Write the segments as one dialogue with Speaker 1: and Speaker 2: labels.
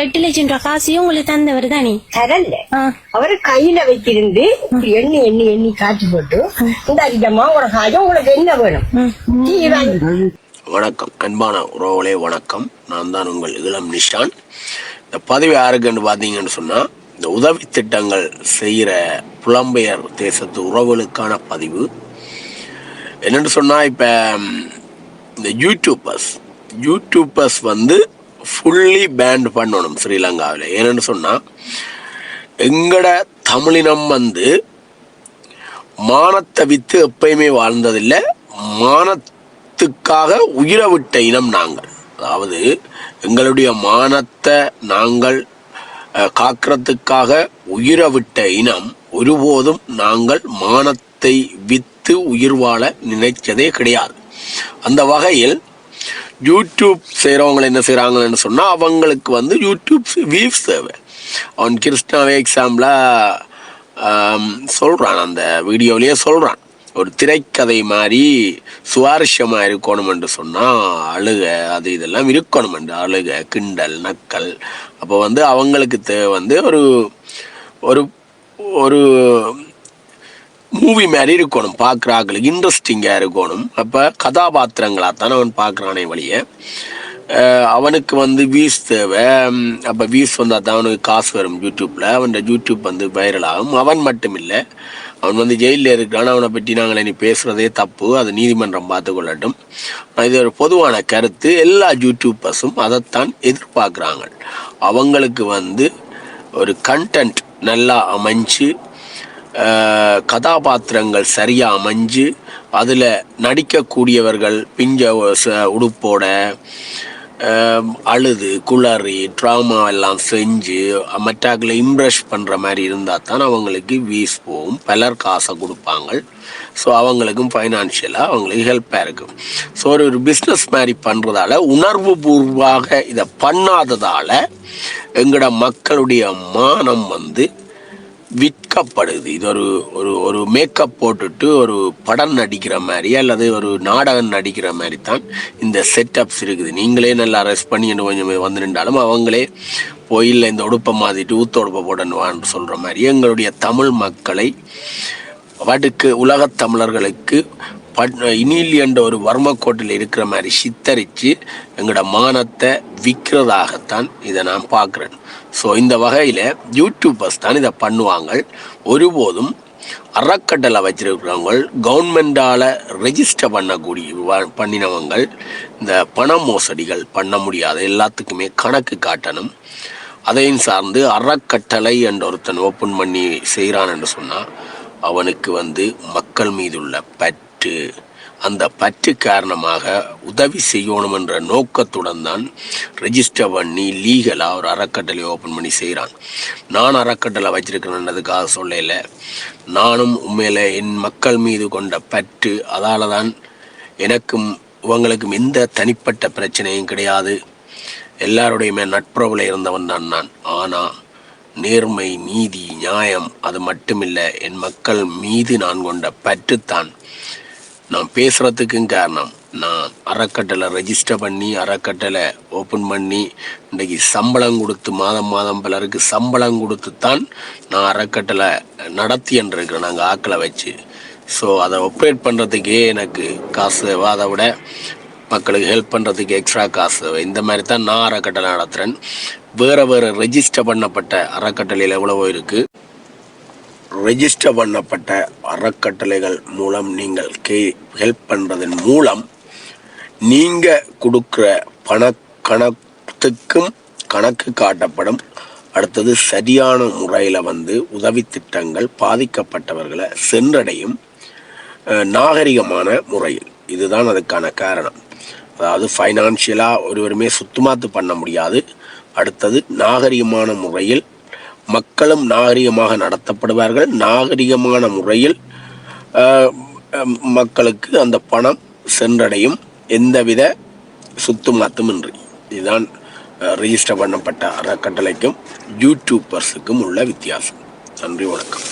Speaker 1: 8 லட்சம் ரூபாய் காசையும் உங்களுக்கு தந்தவர் தானே?
Speaker 2: தரல, அவரு கையில வச்சிருந்து எண்ணி எண்ணி எண்ணி காட்சி போட்டு இந்த அரிதமா உனக்கு ஆஜம் உங்களுக்கு என்ன வேணும்.
Speaker 3: வணக்கம் அன்பான உறவுகளே, வணக்கம். நான் தான் உங்கள் இளம் நிஷான். இந்த பதிவு யாருக்குன்னு பார்த்தீங்கன்னு சொன்னா, இந்த உதவி திட்டங்கள் செய்கிற புலம்பெயர் தேசத்து உறவுகளுக்கான பதிவு. என்னென்னு சொன்னா, இப்போ இந்த யூடியூபர்ஸ் வந்து ஃபுல்லி பேண்ட் பண்ணணும் ஸ்ரீலங்காவில். ஏன்னு சொன்னால், எங்கட தமிழினம் வந்து மானத்தை விற்று எப்பயுமே வாழ்ந்ததில்லை. மானத்துக்காக உயிரை விட்ட இனம் நாங்கள். அதாவது எங்களுடைய மானத்தை நாங்கள் காக்கிறதுக்காக உயிரை விட்ட இனம். ஒருபோதும் நாங்கள் மானத்தை விற்று உயிர் வாழ நினைச்சதே கிடையாது. அந்த வகையில் யூடியூப் செய்கிறவங்க என்ன செய்கிறாங்கன்னு சொன்னால், அவங்களுக்கு வந்து யூடியூப் வியூஸ் தேவை. அவன் கிருஷ்ணாவே எக்ஸாம்பிளாக சொல்கிறான், அந்த வீடியோவிலேயே சொல்கிறான், ஒரு திரைக்கதை மாதிரி சுவாரஸ்யமாக இருக்கணுமென்று சொன்னால் அழுக அது இதெல்லாம் இருக்கணுமென்று, அழுக கிண்டல் நக்கல். அப்போ வந்து அவங்களுக்கு தேவை வந்து ஒரு ஒரு ஒரு மூவி மாதிரி இருக்கணும், பார்க்குறாங்களுக்கு இன்ட்ரெஸ்டிங்காக இருக்கணும். அப்போ கதாபாத்திரங்களாக தானே அவன் பார்க்குறானே வழிய அவனுக்கு வந்து வியூஸ் தேவை. அப்போ வியூஸ் வந்தால் தான் அவனுக்கு காசு வரும் யூடியூப்பில். அவன் யூடியூப் வந்து வைரல் ஆகும். அவன் மட்டும் இல்லை, அவன் வந்து ஜெயிலில் இருக்கிறான். அவனை பற்றி நாங்கள் இனி பேசுகிறதே தப்பு, அது நீதிமன்றம் பார்த்து கொள்ளட்டும். இது ஒரு பொதுவான கருத்து. எல்லா யூடியூபர்ஸும் அதைத்தான் எதிர்பார்க்குறாங்க. அவங்களுக்கு வந்து ஒரு கண்டென்ட் நல்லா அமைஞ்சு, கதாபாத்திரங்கள் சரியாக அமைஞ்சு, அதில் நடிக்கக்கூடியவர்கள் பிஞ்ச உடுப்போட அழுது குளறி ட்ராமா எல்லாம் செஞ்சு மற்றாக்களை இம்ப்ரெஸ் பண்ணுற மாதிரி இருந்தால் தான் அவங்களுக்கு வீஸ் போகும். பலர் காசை கொடுப்பாங்க. ஸோ அவங்களுக்கும் ஃபைனான்ஷியலாக அவங்களுக்கு ஹெல்ப்பாக இருக்கும். ஸோ ஒரு பிஸ்னஸ் மாதிரி பண்ணுறதால, உணர்வு பூர்வமாக இதை பண்ணாததால் எங்களோட மக்களுடைய மானம் வந்து விற்கப்படுது. இது ஒரு ஒரு ஒரு மேக்கப் போட்டுட்டு ஒரு படம் நடிக்கிற மாதிரி அல்லது ஒரு நாடகம் நடிக்கிற மாதிரி தான் இந்த செட்டப்ஸ் இருக்குது. நீங்களே நல்லா ரெஸ்ட் பண்ணி கொஞ்சம் வந்து நின்றாலும் அவங்களே போய் இல்லை இந்த உடுப்பை மாற்றிட்டு ஊத்த உடுப்பை போடணுவான்னு சொல்கிற மாதிரி எங்களுடைய தமிழ் மக்களை வடுக்கு உலகத் தமிழர்களுக்கு இனில் என்ற ஒரு வர்மக்கோட்டில் இருக்கிற மாதிரி சித்தரித்து எங்களோட மானத்தை விற்கிறதாகத்தான் இதை நான் பார்க்குறேன். ஸோ இந்த வகையில் யூடியூபர்ஸ் தான் இதை பண்ணுவாங்க. ஒருபோதும் அறக்கட்டளை வச்சிருக்கிறவங்க, கவர்மெண்டால் ரெஜிஸ்டர் பண்ணினவங்க இந்த பண மோசடிகள் பண்ண முடியாது. எல்லாத்துக்குமே கணக்கு காட்டணும். அதையும் சார்ந்து அறக்கட்டளை என்ற ஒருத்தன் ஓப்பன் பண்ணி செய்கிறான் என்று சொன்னால், அவனுக்கு வந்து மக்கள் மீதுள்ள பற்று, அந்த பற்று காரணமாக உதவி செய்யணும் என்ற நோக்கத்துடன் தான் ரெஜிஸ்டர் பண்ணி லீகலாக ஒரு அறக்கட்டளை ஓப்பன் பண்ணி செய்கிறான். நான் அறக்கட்டளை வச்சிருக்கிறேன்றதுக்காக சொல்லலை. நானும் உண்மையில் என் மக்கள் மீது கொண்ட பற்று, அதால் தான் எனக்கும் இவங்களுக்கும் எந்த தனிப்பட்ட பிரச்சனையும் கிடையாது. எல்லாருடையுமே நட்புறவில் இருந்தவன் தான் நான். ஆனால் நேர்மை, நீதி, நியாயம் அது மட்டுமில்லை, என் மக்கள் மீது நான் கொண்ட பற்றுத்தான் நான் பேசுகிறதுக்கும் காரணம். நான் அறக்கட்டளை ரெஜிஸ்டர் பண்ணி அறக்கட்டளை ஓப்பன் பண்ணி இன்றைக்கி சம்பளம் கொடுத்து மாதம் மாதம் பலருக்கு சம்பளம் கொடுத்து தான் நான் அறக்கட்டளை நடத்தி என்றிருக்கிறேன், நாங்கள் ஆக்களை வச்சு. ஸோ அதை ஆப்ரேட் பண்ணுறதுக்கே எனக்கு காசு தேவை. அதை விட மக்களுக்கு ஹெல்ப் பண்ணுறதுக்கு எக்ஸ்ட்ரா காசு தேவை. இந்த மாதிரி தான் நான் அறக்கட்டளை நடத்துகிறேன். வேறு ரெஜிஸ்டர் பண்ணப்பட்ட அறக்கட்டளையில் எவ்வளவோ இருக்குது. ரெஜிஸ்டர் பண்ணப்பட்ட அறக்கட்டளைகள் மூலம் நீங்கள் ஹெல்ப் பண்ணுறதன் மூலம் நீங்கள் கொடுக்குற கணக்குக்கும் கணக்கு காட்டப்படும். அடுத்தது சரியான முறையில் வந்து உதவி திட்டங்கள் பாதிக்கப்பட்டவர்களை சென்றடையும் நாகரிகமான முறையில். இதுதான் அதுக்கான காரணம். அதாவது ஃபைனான்ஷியலாக ஒருவருமே சுத்தமாத்து பண்ண முடியாது. அடுத்தது நாகரிகமான முறையில் மக்களும் நாகரிகமாக நடத்தப்படுவார்கள். நாகரிகமான முறையில் மக்களுக்கு அந்த பணம் சென்றடையும், எந்தவித சுத்துமாத்துமின்றி. இதுதான் ரெஜிஸ்டர் பண்ணப்பட்ட அறக்கட்டளைக்கும் யூடியூபர்ஸுக்கும் உள்ள வித்தியாசம். நன்றி, வணக்கம்.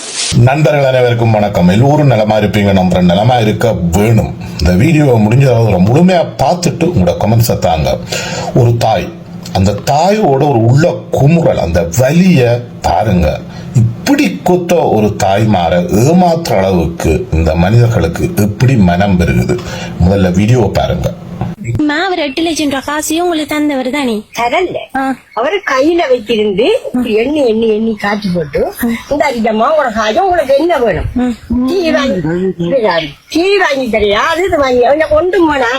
Speaker 4: நண்பர்கள் அனைவருக்கும் வணக்கம். எல்லோரும் நலமா இருப்பீங்க, நம்புற நலமா இருக்க வேணும். இந்த வீடியோவை முடிஞ்சதாவது முழுமையா பார்த்துட்டு உங்களோட கமெண்ட்ஸை தாங்க. ஒரு தாய் அந்த தாயோட ஒரு உள்ள குமுறல், அந்த வலிய பாருங்க. இப்படி கொத்த ஒரு தாய்மார ஏமாற்ற அளவுக்கு இந்த மனிதர்களுக்கு எப்படி மனம் பெருகுது? முதல்ல வீடியோ பாருங்க.
Speaker 1: அம்மா, அவர் 8 லட்சம் ரூபாய் காசையும் உங்களுக்கு தந்தவர் தானே?
Speaker 2: தரல. அவரு கையில வச்சிருந்து எண்ணி எண்ணி எண்ணி காட்சி போட்டு இந்த அரிஜம்மா உனக்கு காசு, உங்களுக்கு என்ன வேணும்? டீ வாங்கி தரையா? அது இது வாங்கி அவனை கொண்டு போனா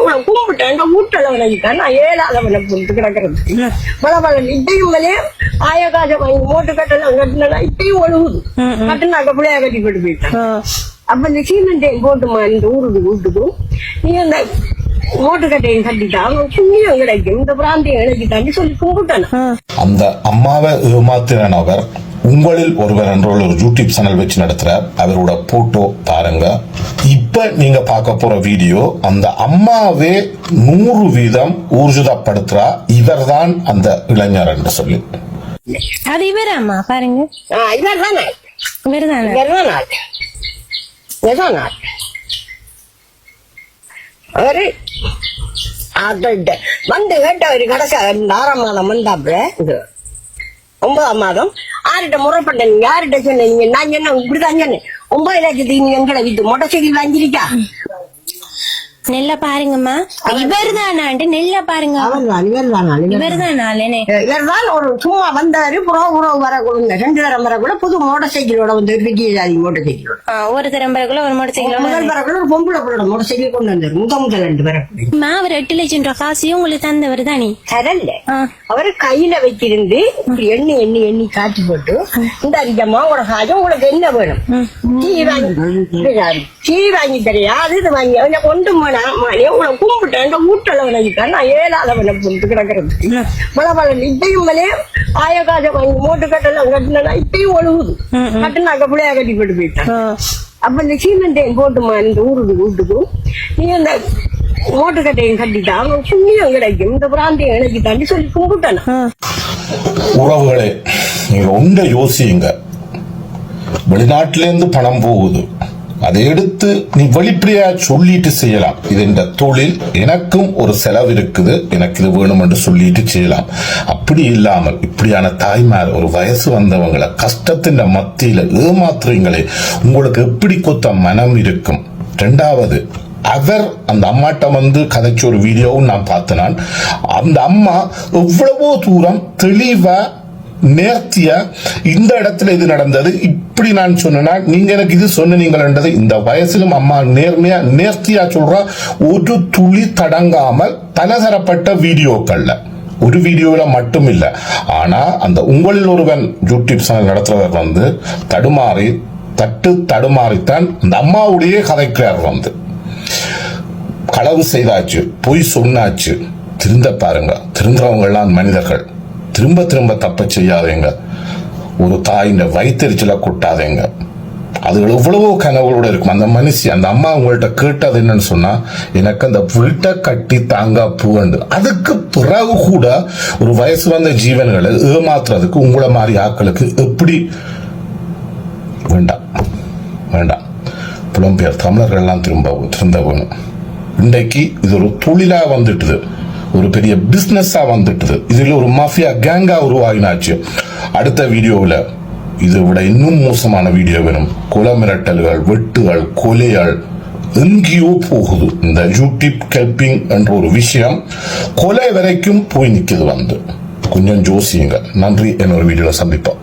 Speaker 2: உன கும்பிட்டேன் வீட்டுல வணங்கிட்டான். நான் ஏழாதவனை போட்டு கிடக்கிறது பல பல இப்பயும் மேலே ஆயகாசம் வாங்கி மூட்டு கட்டலாம் கட்டினா இப்பயும் ஒழுகுது. கட்டுனாக்க பிள்ளையா கட்டி போட்டு போயிட்டான். அப்ப இந்த சீமெண்டையும் போட்டுமா இந்த ஊருக்கு வீட்டுக்கும் நீ அந்த மோட்டுக்கட்டையும் கட்டிட்டான் புண்ணியம் கிடைக்கும், இந்த பிராந்தியம் இணைக்கிட்டான்னு சொல்லி கும்பிட்டான.
Speaker 4: அந்த அம்மாவை ஏமாத்தினவர் உங்களில் ஒருவர் என்ற ஒரு யூடியூப் சேனல் வச்சு நடத்துறார். அவரோட போட்டோ பாருங்க. இப்ப நீங்க பார்க்க போற வீடியோ அந்த அம்மாவே 100% ஊர்ஜிதப்படுத்துறா இவர்தான் அந்த இளைஞர் என்று சொல்லி.
Speaker 1: அது இவராம்மா பாருங்க.
Speaker 2: இவர்தானே
Speaker 1: இவர்தானே
Speaker 2: அவரு வந்து கேட்டவரு கடைசி 6ஆம் மாதம் வந்தாப்புல 9ஆம் மாதம் 6 முறைப்பட்ட நீங்க யார்கிட்ட சொன்னீங்க? நான் சொன்ன இப்படிதான் சொன்னேன். 9 லட்சத்துக்கு நீ எங்களை வித்து மொட்டை சைக்கிள் வாங்கிருக்கா?
Speaker 1: நெல்ல பாருங்கம்மா, இவர்தானாண்டு நெல்ல பாருங்க.
Speaker 2: இவர்தான் ஒரு சும்மா வந்தாரு. புறவு வரக்குள்ள 2 தரம் வரக்குள்ள புது மோட்டர் சைக்கிளோட வந்து விஜயஜாதி மோட்டர் சைக்கிளோட
Speaker 1: ஒரு தரம் வரக்குள்ள ஒரு மோட்டர் சைக்கிள்
Speaker 2: முதல் வரக்குள்ள ஒரு பொம்பளை பிள்ளோட மோட்டர் சைக்கிள் கொண்டு வந்தாரு. முதல் 2 வரக்குள்ள
Speaker 1: அவர் 8 லட்சம் ரூபாய் காசையும் உங்களுக்கு தந்தவர் தானே?
Speaker 2: தரல. அவரு கையில வச்சிருந்து எண்ணி எண்ணி எண்ணி காட்சி போட்டு இந்த அரிஜம்மா உனக்கு காசு, உங்களுக்கு என்ன வேணும்? டீ வாங்கி தரையா? அது இது வாங்கி அவனை கொண்டு போனா உன கும்பிட்டேன் வீட்டுல வணங்கிட்டான். நான் ஏழாதவனை போட்டு கிடக்கிறது பல பல இப்பயும் மேலே ஆயகாசம் வாங்கி மூட்டு கட்டலாம் கட்டினா இப்பயும் ஒழுகுது. கட்டுனாக்க பிள்ளையா கட்டி போட்டு போயிட்டான். அப்ப இந்த சீமெண்டையும் போட்டுமா இந்த ஊருக்கு வீட்டுக்கும் நீ அந்த மோட்டுக்கட்டையும் கட்டிட்டான் புண்ணியம் கிடைக்கும், இந்த பிராந்தியம் இணைக்கிட்டான்னு சொல்லி கும்பிட்டான.
Speaker 4: உறவுகளே, நீங்க ஒன்றை யோசியுங்க. வெளிநாட்டிலேருந்து பணம் போகுது, அதை எடுத்து நீ வெளிப்படையா சொல்லிட்டு செய்யலாம். இது இந்த தொழில், எனக்கும் ஒரு செலவு இருக்குது, எனக்கு இது வேணும் என்று சொல்லிட்டு செய்யலாம். அப்படி இல்லாமல் இப்படியான தாய்மார் ஒரு வயசு வந்தவங்களை கஷ்டத்தின் மத்தியில ஏமாத்துறீங்களே, உங்களுக்கு எப்படி கொத்த மனம் இருக்கும்? 2வது, அவர் அந்த அம்மாட்ட வந்து கதைச்ச ஒரு வீடியோவும் நான் பார்த்தேன். அந்த அம்மா எவ்வளவோ தூரம் தெளிவா நேர்த்தியா இந்த இடத்துல இது நடந்தது, இப்படி நான் சொன்னா நீங்க எனக்கு இது சொன்னீங்கன்றது இந்த வயசிலும் அம்மா நேர்மையா நேர்த்தியா சொல்றா. ஒரு துளி தடங்காமல் பலதரப்பட்ட வீடியோக்கள்ல, ஒரு வீடியோல மட்டும் இல்ல. ஆனா அந்த உங்களில் ஒருவன் யூடியூப் சேனல் நடத்துறவர் வந்து தடுமாறித்தான் அந்த அம்மாவுடைய கதைக்கிறார். வந்து களவு செய்தாச்சு, பொய் சொன்னாச்சு, திருந்த பாருங்க. திருந்தவங்க எல்லாம் மனிதர்கள். திரும்ப திரும்ப தப்ப செய்யாதேங்க. ஒரு தாயின் வயிற்றுச்சல கொட்டாதேங்க. அது எவ்வளவோ கனவுகளோட இருக்கும். அந்த மனுஷி அந்த அம்மா உங்கள்கிட்ட கேட்டது என்னன்னு சொன்னா, எனக்கு அந்த வீட்டை கட்டி தாங்கா பூண்டு. அதுக்கு பிறகு கூட ஒரு வயசு வந்த ஜீவன்களை ஏமாத்துறதுக்கு உங்களை மாதிரி ஆட்களுக்கு எப்படி? வேண்டாம் வேண்டாம். புலம்பெயர் தமிழர்கள் எல்லாம் திருந்த வேணும். இன்றைக்கு இது ஒரு தொழிலா வந்துட்டுது, ஒரு பெரிய பிசினஸா வந்துட்டுது. இதுல ஒரு மாஃபியா கேங்கா உருவாகினாச்சு. அடுத்த வீடியோவில் இதை விட இன்னும் மோசமான வீடியோ வேணும். கொலை மிரட்டல்கள், வெட்டுகள், கொலைகள் எங்கேயோ போகுது. இந்த யூடியூப் ஹெல்பிங் என்ற ஒரு விஷயம் கொலை வரைக்கும் போய் நிக்குது. வந்து கொஞ்சம் ஜோசியுங்க. நன்றி. என்னொரு வீடியோல சந்திப்போம்.